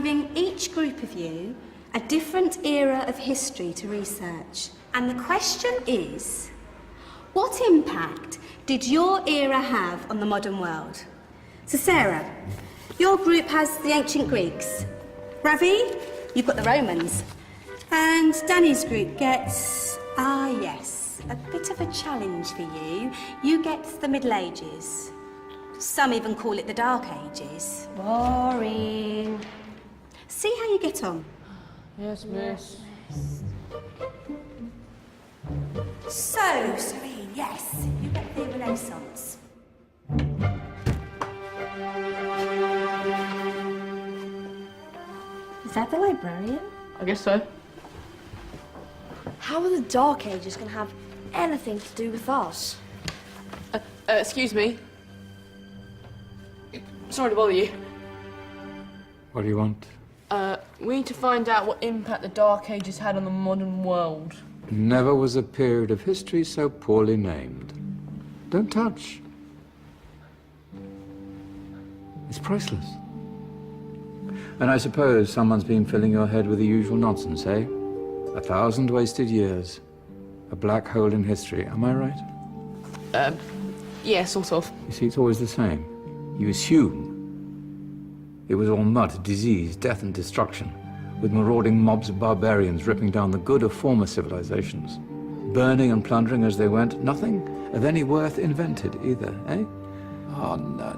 giving each group of you a different era of history to research. And the question is, what impact did your era have on the modern world? So Sarah, your group has the ancient Greeks. Ravi, you've got the Romans. And Danny's group gets, yes, a bit of a challenge for you. You get the Middle Ages. Some even call it the Dark Ages. Boring. See how you get on. Yes, miss. So, Serene, yes, you get the Renaissance. Is that the librarian? I guess so. How are the Dark Ages going to have anything to do with us? Excuse me. Sorry to bother you. What do you want? We need to find out what impact the Dark Ages had on the modern world. Never was a period of history so poorly named. Don't touch. It's priceless. And I suppose someone's been filling your head with the usual nonsense, eh? 1,000 wasted years. A black hole in history, am I right? Yeah, sort of. You see, it's always the same. You assume it was all mud, disease, death and destruction, with marauding mobs of barbarians ripping down the good of former civilizations, burning and plundering as they went, nothing of any worth invented either, eh? Oh, no.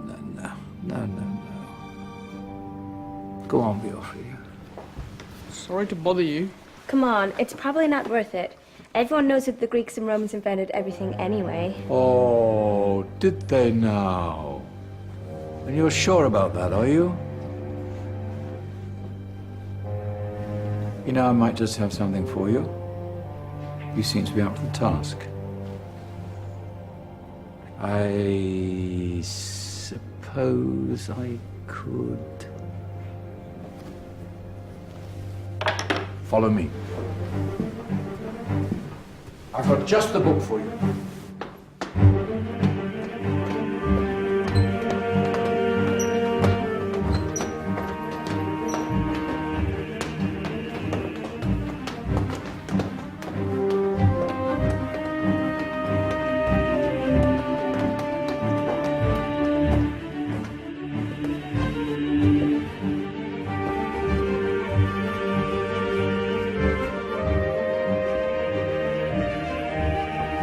Go on, be off with you. Sorry to bother you. Come on, it's probably not worth it. Everyone knows that the Greeks and Romans invented everything anyway. Oh, did they now? And you're sure about that, are you? You know, I might just have something for you. You seem to be up to the task. I suppose I could... Follow me. I've got just the book for you.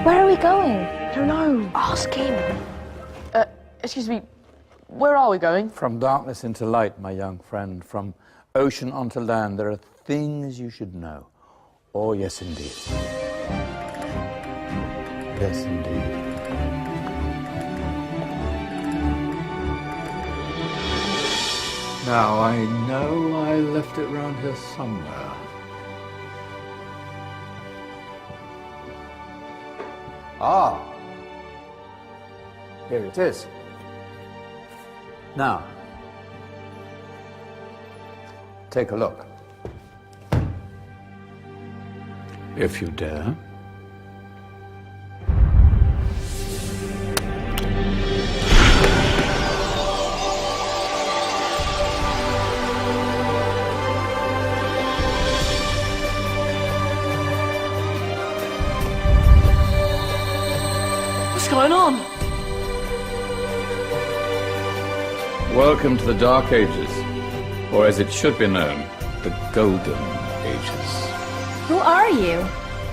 Where are we going? I don't know. Ask him. Excuse me, where are we going? From darkness into light, my young friend. From ocean onto land, there are things you should know. Oh, yes, indeed. Yes, indeed. Now, I know I left it round here somewhere. Ah, here it is. Now, take a look. If you dare. What's going on? Welcome to the Dark Ages, or as it should be known, the Golden Ages. Who are you?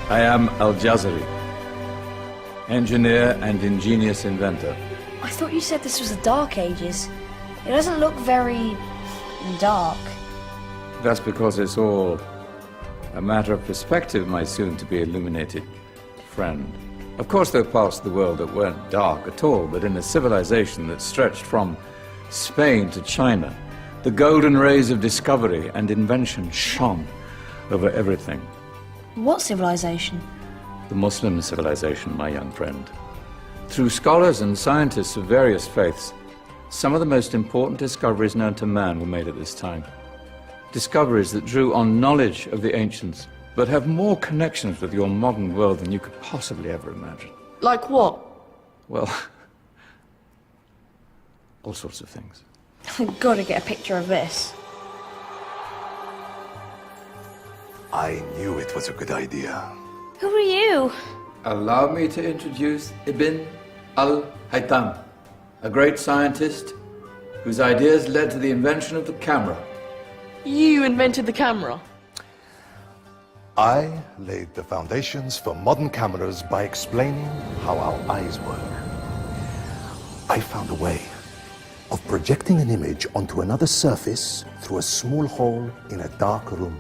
I am Al-Jazari, engineer and ingenious inventor. I thought you said this was the Dark Ages. It doesn't look very... dark. That's because it's all a matter of perspective, my soon-to-be illuminated friend. Of course, there are parts of the world that weren't dark at all, but in a civilization that stretched from Spain to China, the golden rays of discovery and invention shone over everything. What civilization? The Muslim civilization, my young friend. Through scholars and scientists of various faiths, some of the most important discoveries known to man were made at this time. Discoveries that drew on knowledge of the ancients, but have more connections with your modern world than you could possibly ever imagine. Like what? Well, all sorts of things. I've got to get a picture of this. I knew it was a good idea. Who are you? Allow me to introduce Ibn al-Haytham, a great scientist whose ideas led to the invention of the camera. You invented the camera. I laid the foundations for modern cameras by explaining how our eyes work. I found a way of projecting an image onto another surface through a small hole in a dark room,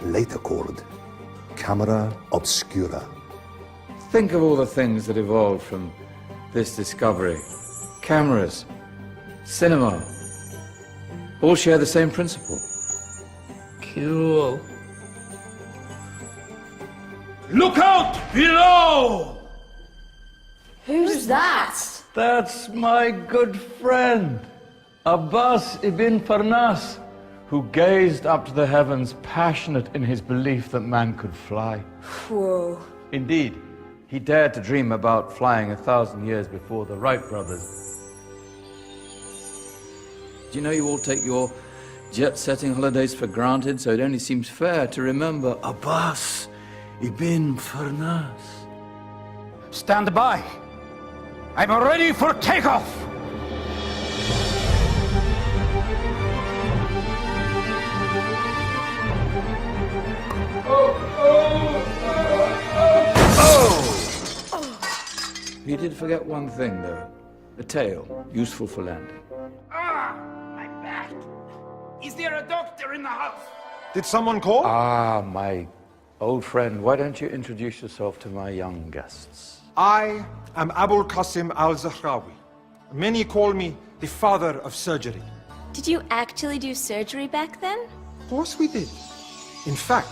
later called camera obscura. Think of all the things that evolved from this discovery. Cameras, cinema, all share the same principle. Cool. Look out below! Who's that? That's my good friend, Abbas ibn Farnas, who gazed up to the heavens, passionate in his belief that man could fly. Whoa. Indeed, he dared to dream about flying 1,000 years before the Wright brothers. Do you know you all take your jet-setting holidays for granted, so it only seems fair to remember Abbas ibn Farnas? Stand by. I'm ready for takeoff. You did forget one thing, though. A tail, useful for landing. My back. Is there a doctor in the house? Did someone call? Ah, my old friend, why don't you introduce yourself to my young guests? I am Abul Qasim al-Zahrawi. Many call me the father of surgery. Did you actually do surgery back then? Of course we did. In fact,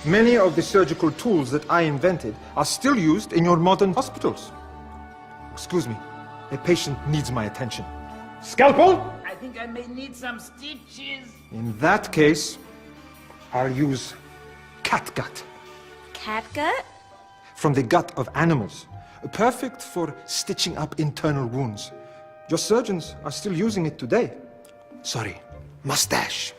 many of the surgical tools that I invented are still used in your modern hospitals. Excuse me, a patient needs my attention. Scalpel? I think I may need some stitches. In that case, I'll use catgut Catgut? from the gut of animals. Perfect for stitching up internal wounds. Your surgeons are still using it today. Sorry, mustache.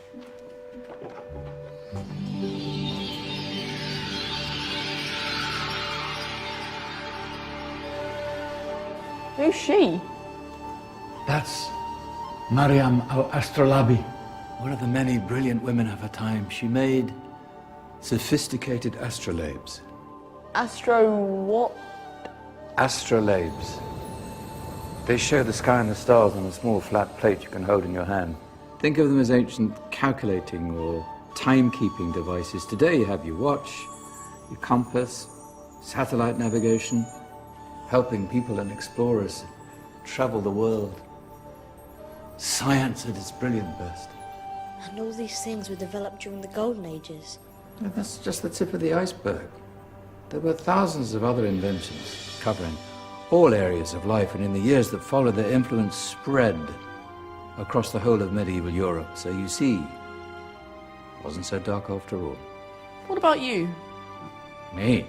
Who's she? That's Maryam al-Astrolabi. One of the many brilliant women of her time, she made sophisticated astrolabes. Astro what? Astrolabes. They show the sky and the stars on a small flat plate you can hold in your hand. Think of them as ancient calculating or timekeeping devices. Today you have your watch, your compass, satellite navigation, helping people and explorers travel the world. Science at its brilliant best. And all these things were developed during the Golden Ages. And that's just the tip of the iceberg. There were thousands of other inventions covering all areas of life, and in the years that followed, their influence spread across the whole of medieval Europe. So you see, it wasn't so dark after all. What about you? Me?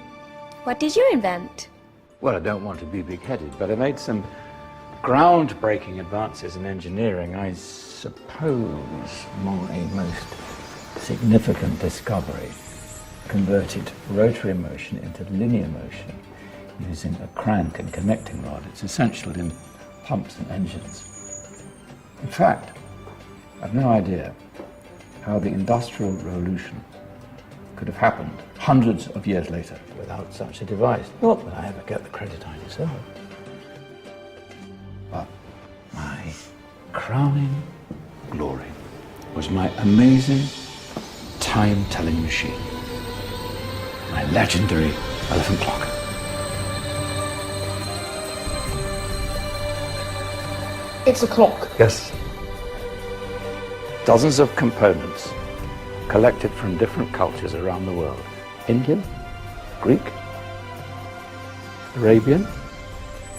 What did you invent? Well, I don't want to be big-headed, but I made some groundbreaking advances in engineering. I suppose my most significant discovery converted rotary motion into linear motion using a crank and connecting rod. It's essential in pumps and engines. In fact, I've no idea how the Industrial Revolution could have happened hundreds of years later without such a device. Not that I ever get the credit I deserve. But my crowning glory was my amazing time-telling machine. My legendary elephant clock. It's a clock. Yes. Dozens of components collected from different cultures around the world. Indian, Greek, Arabian,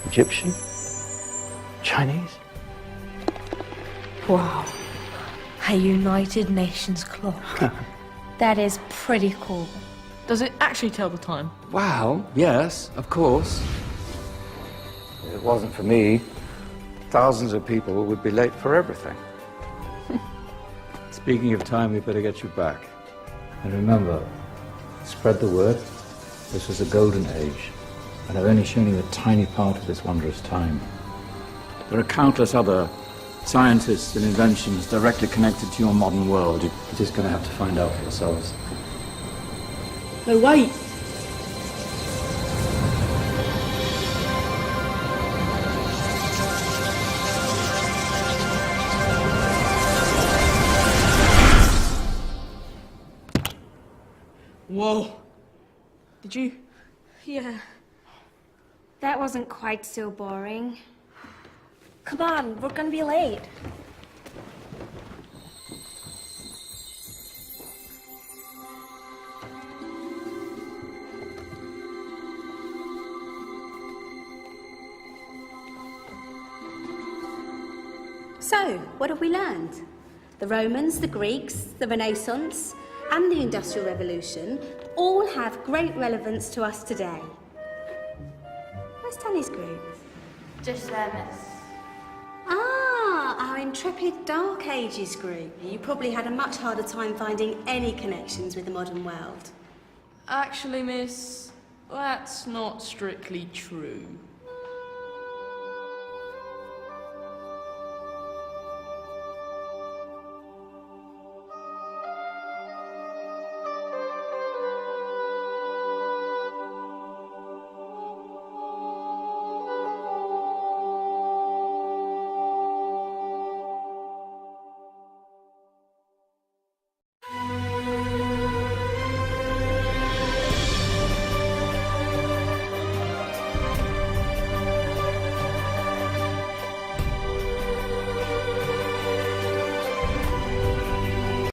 Egyptian, Chinese. Wow. A United Nations clock. That is pretty cool. Does it actually tell the time? Wow, yes, of course. If it wasn't for me, thousands of people would be late for everything. Speaking of time, we better get you back. And remember, Spread the word. This was a golden age, and I've only shown you a tiny part of this wondrous time. There are countless other scientists and inventions directly connected to your modern world. You're just going to have to find out for yourselves. No, wait. Whoa. Did you? Yeah. That wasn't quite so boring. Come on, we're gonna be late. So, what have we learned? The Romans, the Greeks, the Renaissance, and the Industrial Revolution all have great relevance to us today. Where's Tanny's group? Just there, miss. Ah, our intrepid Dark Ages group. You probably had a much harder time finding any connections with the modern world. Actually, miss, that's not strictly true.